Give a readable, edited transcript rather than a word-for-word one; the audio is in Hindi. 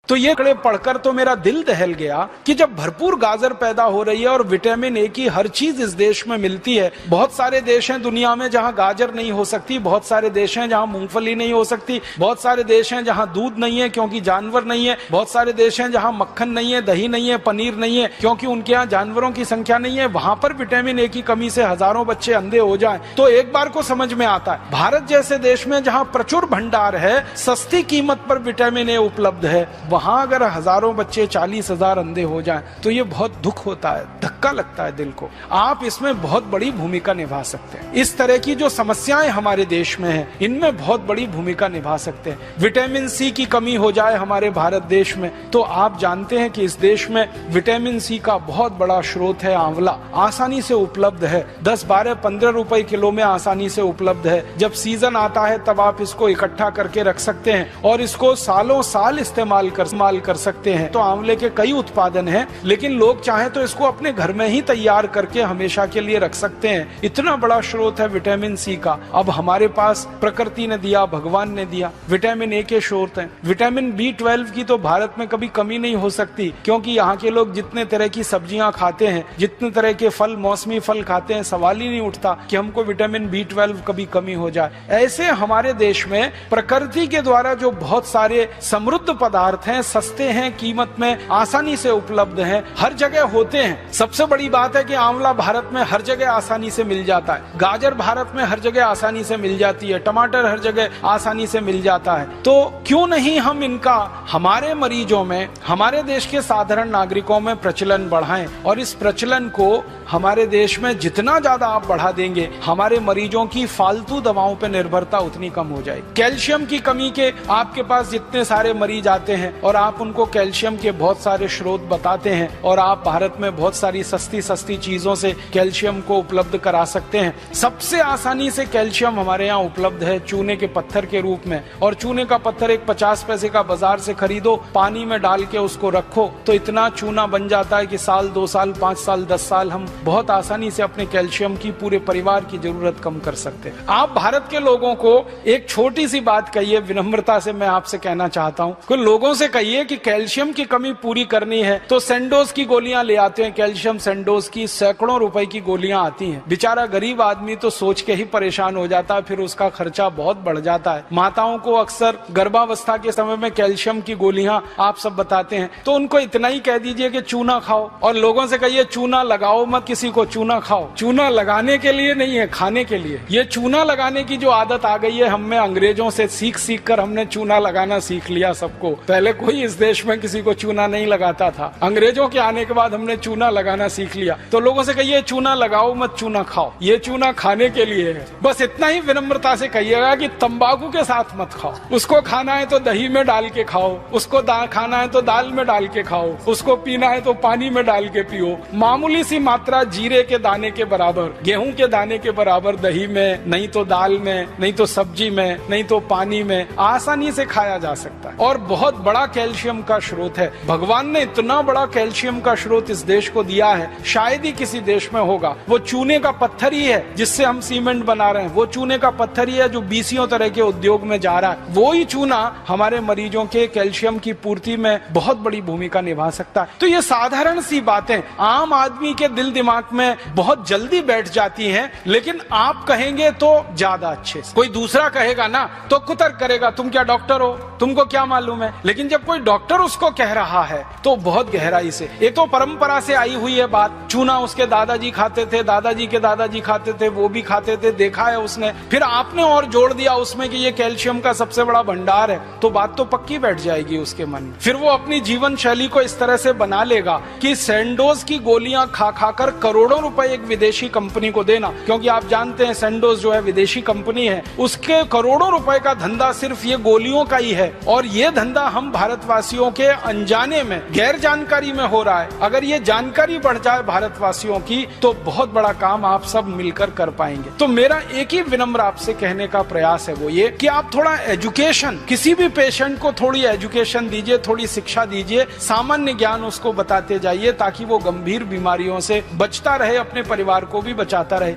तो ये आंकड़े पढ़कर तो मेरा दिल दहल गया कि जब भरपूर गाजर पैदा हो रही है और विटामिन ए की हर चीज इस देश में मिलती है। बहुत सारे देश हैं दुनिया में जहां गाजर नहीं हो सकती, बहुत सारे देश हैं जहां मूंगफली नहीं हो सकती, बहुत सारे देश हैं जहां दूध नहीं है क्योंकि जानवर नहीं है, बहुत सारे देश हैं जहां मक्खन नहीं है, दही नहीं है, पनीर नहीं है क्योंकि उनके यहाँ जानवरों की संख्या नहीं है। वहां पर विटामिन ए की कमी से हजारों बच्चे अंधे हो जाएं तो एक बार को समझ में आता है भारत जैसे देश में जहां प्रचुर भंडार है, सस्ती कीमत पर विटामिन ए उपलब्ध है, वहां अगर हजारों बच्चे 40,000 अंधे हो जाएं तो ये बहुत दुख होता है, धक्का लगता है दिल को। आप इसमें बहुत बड़ी भूमिका निभा सकते हैं। इस तरह की जो समस्याएं हमारे देश में हैं, इनमें बहुत बड़ी भूमिका निभा सकते हैं। विटामिन सी की कमी हो जाए हमारे भारत देश में तो आप जानते हैं कि इस देश में विटामिन सी का बहुत बड़ा स्रोत है आंवला, आसानी से उपलब्ध है, 10, 12, 15 रुपए किलो में आसानी से उपलब्ध है। जब सीजन आता है तब आप इसको इकट्ठा करके रख सकते हैं और इसको सालों साल इस्तेमाल कर सकते हैं। तो आंवले के कई उत्पादन हैं, लेकिन लोग चाहें तो इसको अपने घर में ही तैयार करके हमेशा के लिए रख सकते हैं। इतना बड़ा स्रोत है विटामिन सी का। अब हमारे पास प्रकृति ने दिया, भगवान ने दिया, विटामिन ए के स्रोत हैं। विटामिन B12 की तो भारत में कभी कमी नहीं हो सकती क्योंकि यहाँ के लोग जितने तरह की सब्जियां खाते हैं, जितने तरह के फल, मौसमी फल खाते हैं, सवाल ही नहीं उठता कि हमको विटामिन B12 कभी कमी हो जाए। ऐसे हमारे देश में प्रकृति के द्वारा जो बहुत सारे समृद्ध पदार्थ हैं, सस्ते हैं, कीमत में आसानी से उपलब्ध हैं, हर जगह होते हैं। सबसे बड़ी बात है कि आंवला भारत में हर जगह आसानी से मिल जाता है, गाजर भारत में हर जगह आसानी से मिल जाती है, टमाटर हर जगह आसानी से मिल जाता है। तो क्यों नहीं हम इनका हमारे मरीजों में, हमारे देश के साधारण नागरिकों में प्रचलन बढ़ाएं और इस प्रचलन को हमारे देश में जितना ज्यादा आप बढ़ा देंगे, हमारे मरीजों की फालतू दवाओं पर निर्भरता उतनी कम हो जाएगी। कैल्शियम की कमी के आपके पास जितने सारे मरीज आते हैं और आप उनको कैल्शियम के बहुत सारे स्रोत बताते हैं और आप भारत में बहुत सारी सस्ती चीजों से कैल्शियम को उपलब्ध करा सकते हैं। सबसे आसानी से कैल्शियम हमारे यहाँ उपलब्ध है चूने के पत्थर के रूप में, और चूने का पत्थर एक 50 पैसे का बाजार से खरीदो, पानी में डाल के उसको रखो तो इतना चूना बन जाता है कि साल, 2 साल, 5 साल, 10 साल हम बहुत आसानी से अपने कैल्शियम की पूरे परिवार की जरूरत कम कर सकते हैं। आप भारत के लोगों को एक छोटी सी बात कहिए, विनम्रता से मैं आपसे कहना चाहता हूँ, कुछ लोगों से कहिए कि कैल्शियम की कमी पूरी करनी है तो सेंडोज की गोलियां ले आते हैं। कैल्शियम सेंडोज की सैकड़ों रुपए की गोलियां आती हैं। बेचारा गरीब आदमी तो सोच के ही परेशान हो जाता है, फिर उसका खर्चा बहुत बढ़ जाता है। माताओं को अक्सर गर्भावस्था के समय में कैल्शियम की गोलियां आप सब बताते हैं, तो उनको इतना ही कह दीजिए कि चूना खाओ, और लोगों से कहिए चूना लगाओ मत किसी को, चूना खाओ। चूना लगाने के लिए नहीं है, खाने के लिए। ये चूना लगाने की जो आदत आ गई है हम में, अंग्रेजों से सीख कर हमने चूना लगाना सीख लिया सबको। पहले कोई इस देश में किसी को चूना नहीं लगाता था, अंग्रेजों के आने के बाद हमने चूना लगाना सीख लिया। तो लोगों से कहिए चूना लगाओ मत, चूना खाओ। ये चूना खाने के लिए है। बस इतना ही विनम्रता से कहिएगा कि तंबाकू के साथ मत खाओ। उसको खाना है तो दही में डाल के खाओ, उसको खाना है तो दाल में डाल के खाओ, उसको पीना है तो पानी में डाल के पियो। मामूली सी मात्रा जीरे के दाने के बराबर, गेहूं के दाने के बराबर दही में, नहीं तो दाल में, नहीं तो सब्जी में, नहीं तो पानी में आसानी से खाया जा सकता है और बहुत बड़ा कैल्शियम का स्रोत है। भगवान ने इतना बड़ा कैल्शियम का स्रोत इस देश को दिया है, शायद ही किसी देश में होगा। वो चूने का पत्थर ही है जिससे हम सीमेंट बना रहे हैं, वो चूने का पत्थर ही है जो 20 तरह के उद्योग में जा रहा है। वो ही चूना हमारे मरीजों के कैल्शियम की पूर्ति में बहुत बड़ी भूमिका निभा सकता है। तो ये साधारण सी बातें आम आदमी के दिल दिमाग में बहुत जल्दी बैठ जाती हैं, लेकिन आप कहेंगे तो ज्यादा अच्छे से। कोई दूसरा कहेगा ना तो कुतर्क करेगा, तुम क्या डॉक्टर हो, तुमको क्या मालूम है। लेकिन जब कोई डॉक्टर उसको कह रहा है तो बहुत गहराई से, एक तो परंपरा से आई हुई है बात, चूना उसके दादाजी खाते थे, दादाजी के दादाजी खाते थे, वो भी खाते थे, देखा है उसने, फिर आपने और जोड़ दिया उसमें कि ये कैल्शियम का सबसे बड़ा भंडार है, तो बात तो पक्की बैठ जाएगी उसके मन में। फिर वो अपनी जीवन शैली को इस तरह से बना लेगा कि सेंडोज की गोलियां खा खाकर करोड़ों रुपए एक विदेशी कंपनी को देना, क्योंकि आप जानते हैं सेंडोज जो है विदेशी कंपनी है, उसके करोड़ों रुपए का धंधा सिर्फ ये गोलियों का ही है। और ये धंधा हम भारतवासियों के अनजाने में, गैर जानकारी में हो रहा है। अगर ये जानकारी बढ़ जाए भारतवासियों की तो बहुत बड़ा काम आप सब मिलकर कर पाएंगे। तो मेरा एक ही विनम्र आपसे कहने का प्रयास है वो ये कि आप थोड़ा एजुकेशन, किसी भी पेशेंट को थोड़ी एजुकेशन दीजिए, थोड़ी शिक्षा दीजिए, सामान्य ज्ञान उसको बताते जाइए ताकि वो गंभीर बीमारियों से बचता रहे, अपने परिवार को भी बचाता रहे।